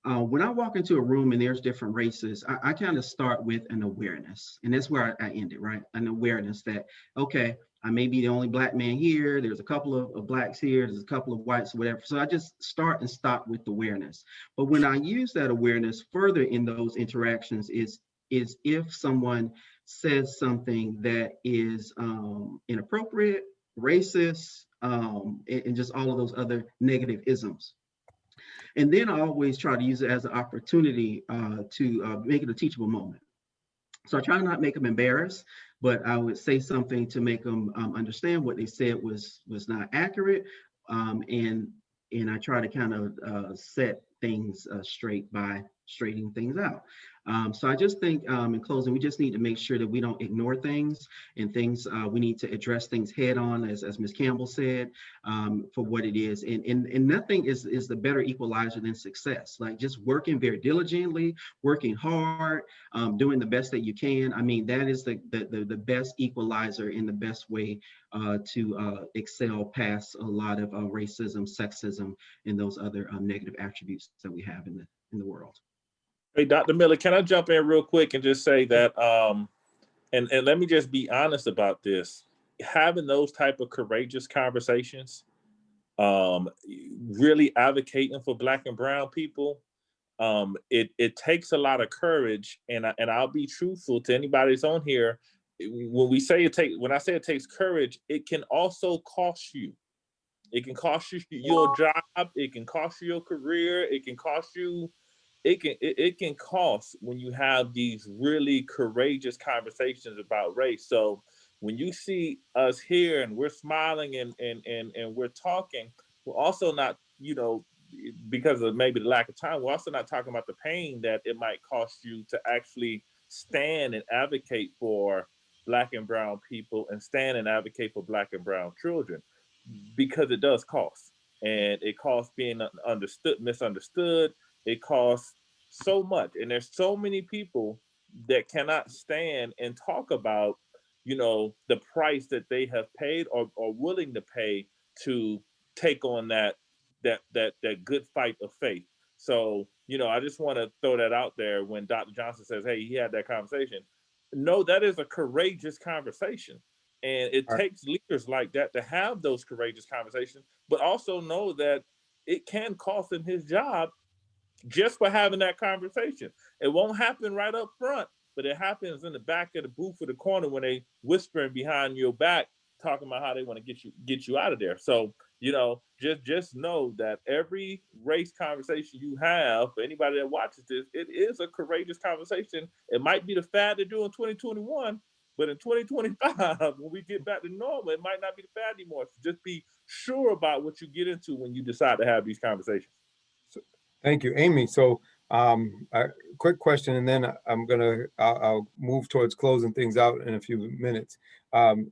when I walk into a room and there's different races, I kind of start with an awareness. And that's where I end it, right? An awareness that, okay, I may be the only Black man here. There's a couple of Blacks here. There's a couple of whites or whatever. So I just start and stop with awareness. But when I use that awareness further in those interactions is if someone says something that is inappropriate, racist, and just all of those other negative isms. And then I always try to use it as an opportunity to make it a teachable moment. So I try to not make them embarrassed, but I would say something to make them understand what they said was not accurate. And I try to kind of set things straight by straightening things out. So I just think in closing, we just need to make sure that we don't ignore things and things, we need to address things head on, as Ms. Campbell said, for what it is. And nothing is the better equalizer than success. Like just working very diligently, working hard, doing the best that you can. I mean, that is the best equalizer and the best way to excel past a lot of racism, sexism, and those other negative attributes that we have in the world. Hey, Dr. Miller, can I jump in real quick and just say that, and let me just be honest about this, having those type of courageous conversations, really advocating for Black and brown people, it takes a lot of courage, and I'll be truthful to anybody that's on here. When I say it takes courage, it can also cost you. It can cost you your job. It can cost you your career. It can cost you. It can cost when you have these really courageous conversations about race. So when you see us here and we're smiling and we're talking, we're also not, because of maybe the lack of time, we're also not talking about the pain that it might cost you to actually stand and advocate for Black and brown people and stand and advocate for Black and brown children, because it does cost. And it costs being misunderstood. It costs so much. And there's so many people that cannot stand and talk about, the price that they have paid or willing to pay to take on that good fight of faith. So, I just want to throw that out there when Dr. Johnson says, hey, he had that conversation. No, that is a courageous conversation. And it takes leaders like that to have those courageous conversations, but also know that it can cost him his job just for having that conversation. It won't happen right up front, but it happens in the back of the booth or the corner when they whispering behind your back, talking about how they want to get you out of there. So, just know that every race conversation you have, for anybody that watches this, it is a courageous conversation. It might be the fad to do in 2021, but in 2025, when we get back to normal, it might not be the fad anymore. So just be sure about what you get into when you decide to have these conversations. Thank you, Amy. So a quick question, and then I'll move towards closing things out in a few minutes.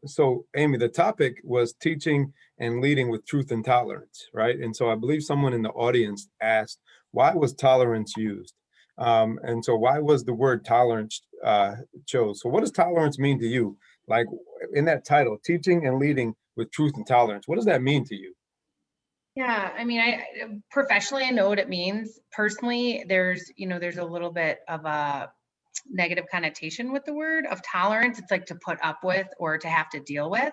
So Amy, the topic was teaching and leading with truth and tolerance, right? And so I believe someone in the audience asked, why was tolerance used? And so why was the word tolerance chose? So what does tolerance mean to you? Like in that title, teaching and leading with truth and tolerance, what does that mean to you? Yeah, I mean, I professionally, I know what it means. Personally, there's a little bit of a negative connotation with the word of tolerance. It's like to put up with or to have to deal with.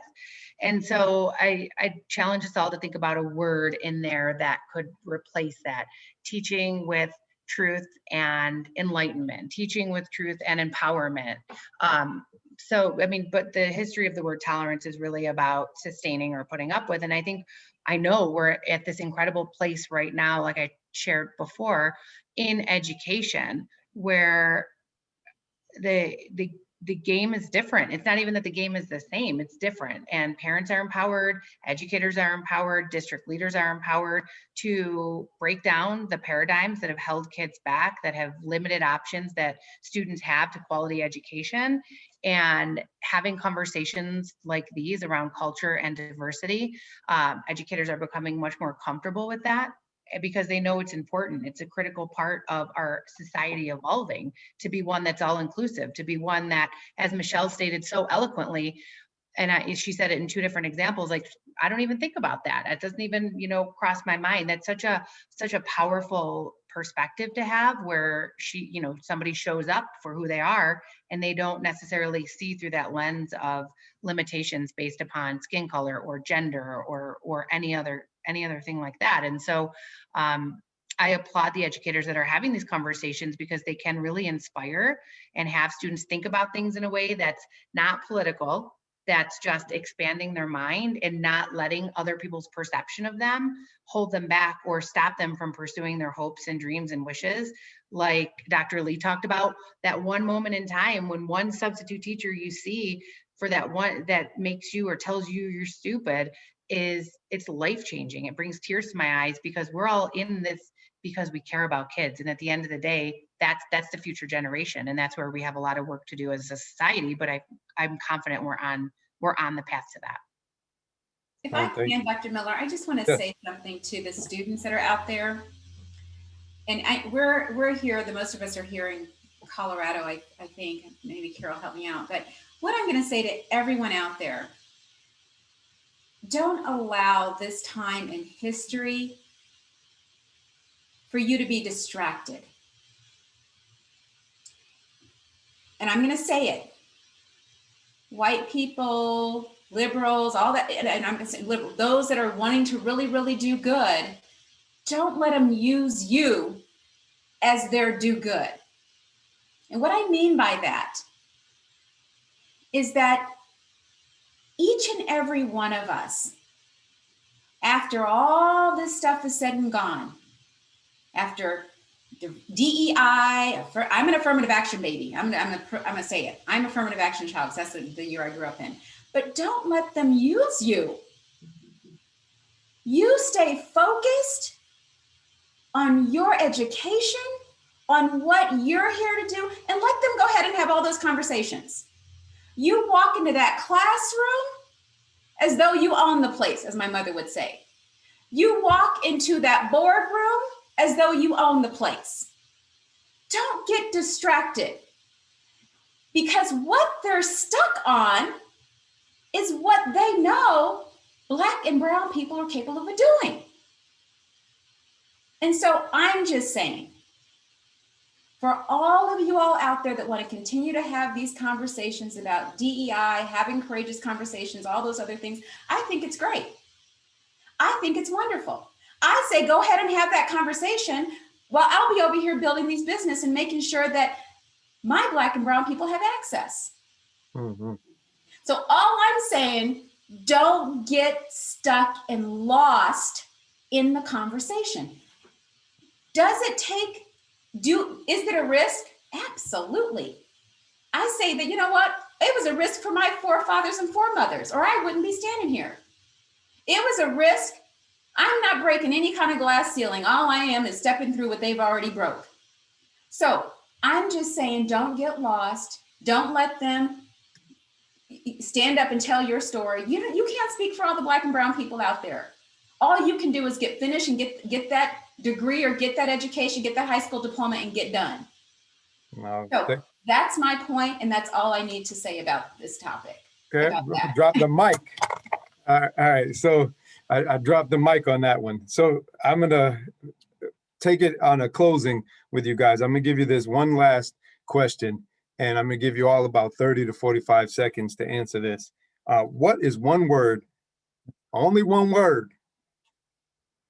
And so I challenge us all to think about a word in there that could replace that. Teaching with truth and enlightenment, teaching with truth and empowerment. So, I mean, but the history of the word tolerance is really about sustaining or putting up with. And I know we're at this incredible place right now, like I shared before, in education, where the game is different. It's not even that the game is the same, it's different. And parents are empowered, educators are empowered, district leaders are empowered to break down the paradigms that have held kids back, that have limited options that students have to quality education. And having conversations like these around culture and diversity, educators are becoming much more comfortable with that, because they know it's important. It's a critical part of our society evolving to be one that's all inclusive, to be one that, as Michelle stated so eloquently, and she said it in two different examples, like, I don't even think about that. It doesn't even, cross my mind. That's such a powerful perspective to have, where somebody shows up for who they are, and they don't necessarily see through that lens of limitations based upon skin color or gender or any other thing like that. And so I applaud the educators that are having these conversations, because they can really inspire and have students think about things in a way that's not political, that's just expanding their mind and not letting other people's perception of them hold them back or stop them from pursuing their hopes and dreams and wishes. Like Dr. Lee talked about, that one moment in time when one substitute teacher you see for that one that makes you or tells you you're stupid, it's life-changing. It brings tears to my eyes, because we're all in this because we care about kids. And at the end of the day, that's the future generation. And that's where we have a lot of work to do as a society, but I'm confident we're on the path to that. If I can, Dr. Miller, I just want to say something to the students that are out there. And we're here, the most of us are here in Colorado, I think. Maybe Carol help me out. But what I'm going to say to everyone out there, don't allow this time in history for you to be distracted. And I'm going to say it. White people, liberals, all that, and I'm going to say liberal, those that are wanting to really, really do good, don't let them use you as their do good. And what I mean by that is that each and every one of us, after all this stuff is said and gone, after the DEI, I'm an affirmative action baby. I'm gonna say it. I'm affirmative action child, because that's the year I grew up in. But don't let them use you. You stay focused on your education, on what you're here to do, and let them go ahead and have all those conversations. You walk into that classroom as though you own the place, as my mother would say. You walk into that boardroom as though you own the place. Don't get distracted, because what they're stuck on is what they know Black and brown people are capable of doing. And so I'm just saying, for all of you all out there that want to continue to have these conversations about DEI, having courageous conversations, all those other things, I think it's great. I think it's wonderful. I say go ahead and have that conversation while I'll be over here building these business and making sure that my Black and brown people have access. Mm-hmm. So all I'm saying, don't get stuck and lost in the conversation. Does it take, is it a risk? Absolutely. I say that, you know what? It was a risk for my forefathers and foremothers, or I wouldn't be standing here. It was a risk. I'm not breaking any kind of glass ceiling. All I am is stepping through what they've already broke. So I'm just saying, don't get lost. Don't let them stand up and tell your story. You can't speak for all the Black and brown people out there. All you can do is get finished and get that degree or get that education, get that high school diploma and get done. Wow. So that's my point, and that's all I need to say about this topic. Okay, drop the mic. All right, so I dropped the mic on that one. So I'm gonna take it on a closing with you guys. I'm gonna give you this one last question, and I'm gonna give you all about 30 to 45 seconds to answer this. What is one word, only one word,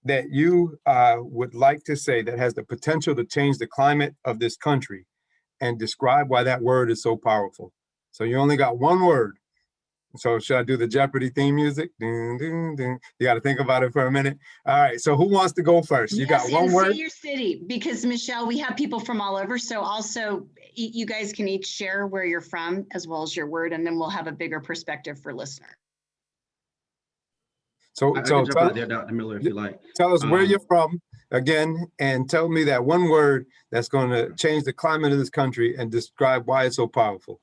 that you would like to say that has the potential to change the climate of this country, and describe why that word is so powerful? So you only got one word. So should I do the Jeopardy theme music? Ding, ding, ding. You got to think about it for a minute. All right. So who wants to go first? You got one word? Say your city, because Michelle, we have people from all over. So also you guys can each share where you're from as well as your word, and then we'll have a bigger perspective for listener. So I can jump out there, Dr. Miller, if you like. Tell us where you're from again, and tell me that one word that's going to change the climate of this country, and describe why it's so powerful.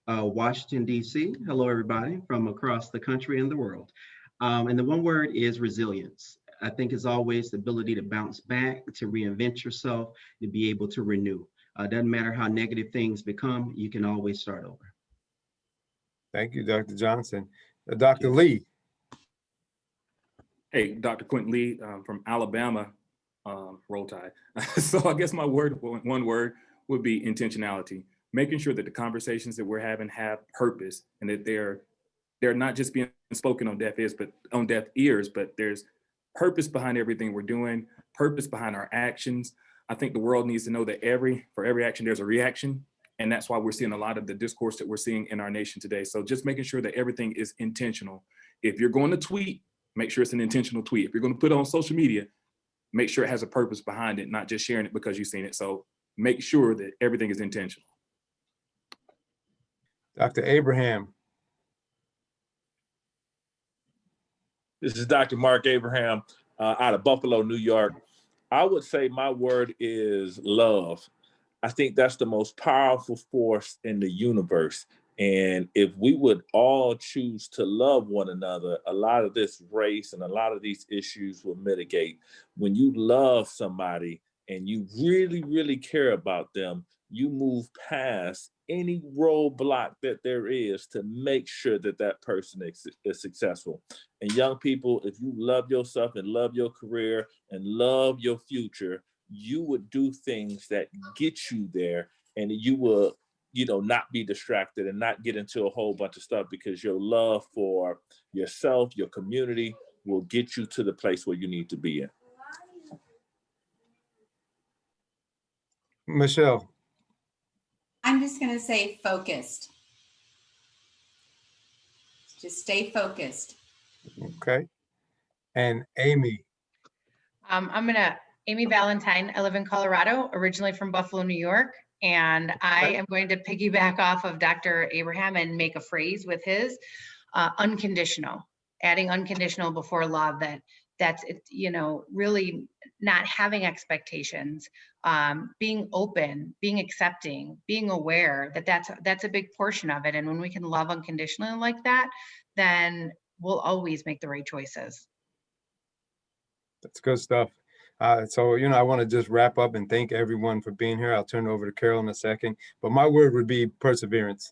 Washington, D.C. Hello, everybody from across the country and the world. And the one word is resilience. I think it's always the ability to bounce back, to reinvent yourself, to be able to renew. Doesn't matter how negative things become, you can always start over. Thank you, Dr. Johnson. Dr. Lee. Hey, Dr. Quinten Lee from Alabama, Roll Tide. So I guess my one word would be intentionality. Making sure that the conversations that we're having have purpose, and that they're not just being spoken on deaf ears, but there's purpose behind everything we're doing, purpose behind our actions. I think the world needs to know that for every action, there's a reaction. And that's why we're seeing a lot of the discourse that we're seeing in our nation today. So just making sure that everything is intentional. If you're going to tweet, make sure it's an intentional tweet. If you're going to put it on social media, make sure it has a purpose behind it, not just sharing it because you've seen it. So make sure that everything is intentional. Dr. Abraham. This is Dr. Mark Abraham out of Buffalo, New York. I would say my word is love. I think that's the most powerful force in the universe. And if we would all choose to love one another, a lot of this race and a lot of these issues will mitigate. When you love somebody and you really, really care about them, you move past any roadblock that there is to make sure that that person is successful. And young people, if you love yourself and love your career and love your future, you would do things that get you there, and you will, not be distracted and not get into a whole bunch of stuff, because your love for yourself, your community will get you to the place where you need to be in. Michelle. I'm just going to say focused. Just stay focused. Okay. And Amy. Amy Valentine. I live in Colorado, originally from Buffalo, New York. And I am going to piggyback off of Dr. Abraham and make a phrase with his unconditional, adding unconditional before love. That's really not having expectations, being open, being accepting, being aware that's a big portion of it. And when we can love unconditionally like that, then we'll always make the right choices. That's good stuff. So, I want to just wrap up and thank everyone for being here. I'll turn it over to Carol in a second, but my word would be perseverance.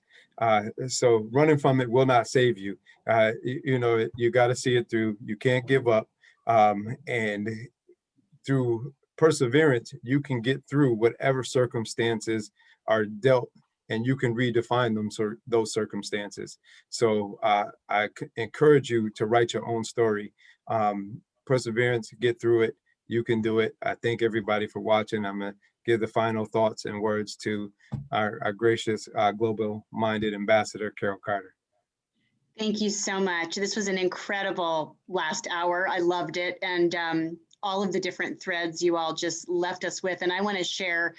So running from it will not save you. You got to see it through. You can't give up. And through perseverance, you can get through whatever circumstances are dealt, and you can redefine them, those circumstances. So I encourage you to write your own story. Perseverance, get through it. You can do it. I thank everybody for watching. I'm gonna give the final thoughts and words to our gracious global-minded ambassador, Carol Carter. Thank you so much. This was an incredible last hour. I loved it. And all of the different threads you all just left us with. And I want to share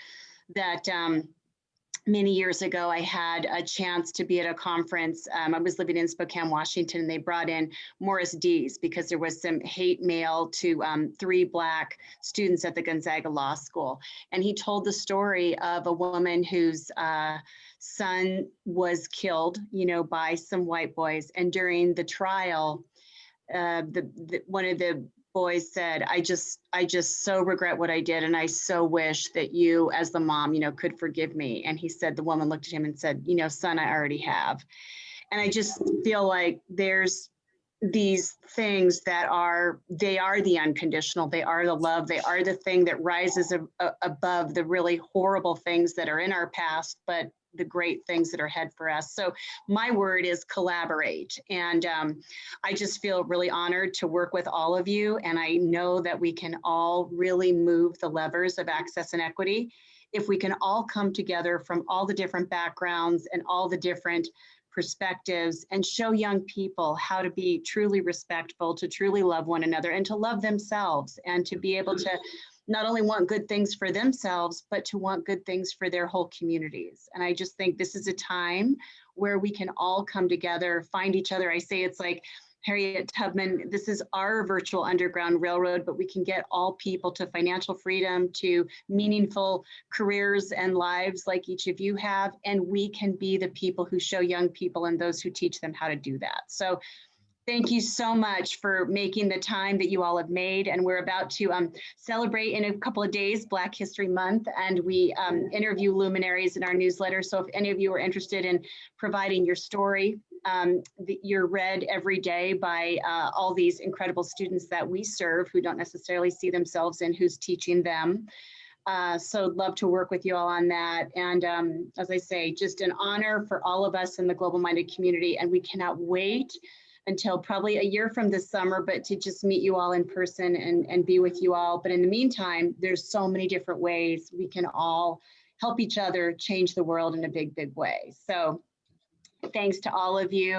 that many years ago, I had a chance to be at a conference. I was living in Spokane, Washington, and they brought in Morris Dees because there was some hate mail to 3 Black students at the Gonzaga Law School. And he told the story of a woman whose son was killed, by some white boys. And during the trial, one of the boys said, I just so regret what I did. And I so wish that you as the mom, could forgive me. And he said, the woman looked at him and said, son, I already have. And I just feel like there's these things that they are the unconditional, they are the love, they are the thing that rises above the really horrible things that are in our past, but the great things that are ahead for us. So my word is collaborate. And I just feel really honored to work with all of you. And I know that we can all really move the levers of access and equity if we can all come together from all the different backgrounds and all the different perspectives and show young people how to be truly respectful, to truly love one another, and to love themselves, and to be able to not only want good things for themselves, but to want good things for their whole communities. And I just think this is a time where we can all come together, find each other. I say it's like Harriet Tubman, this is our virtual underground railroad, but we can get all people to financial freedom, to meaningful careers and lives like each of you have. And we can be the people who show young people and those who teach them how to do that. So thank you so much for making the time that you all have made. And we're about to celebrate in a couple of days Black History Month, and we interview luminaries in our newsletter. So if any of you are interested in providing your story, you're read every day by all these incredible students that we serve who don't necessarily see themselves in who's teaching them. So love to work with you all on that. And as I say, just an honor for all of us in the Global Minded community. And we cannot wait until probably a year from this summer, but to just meet you all in person and be with you all. But in the meantime, there's so many different ways we can all help each other change the world in a big, big way. So thanks to all of you.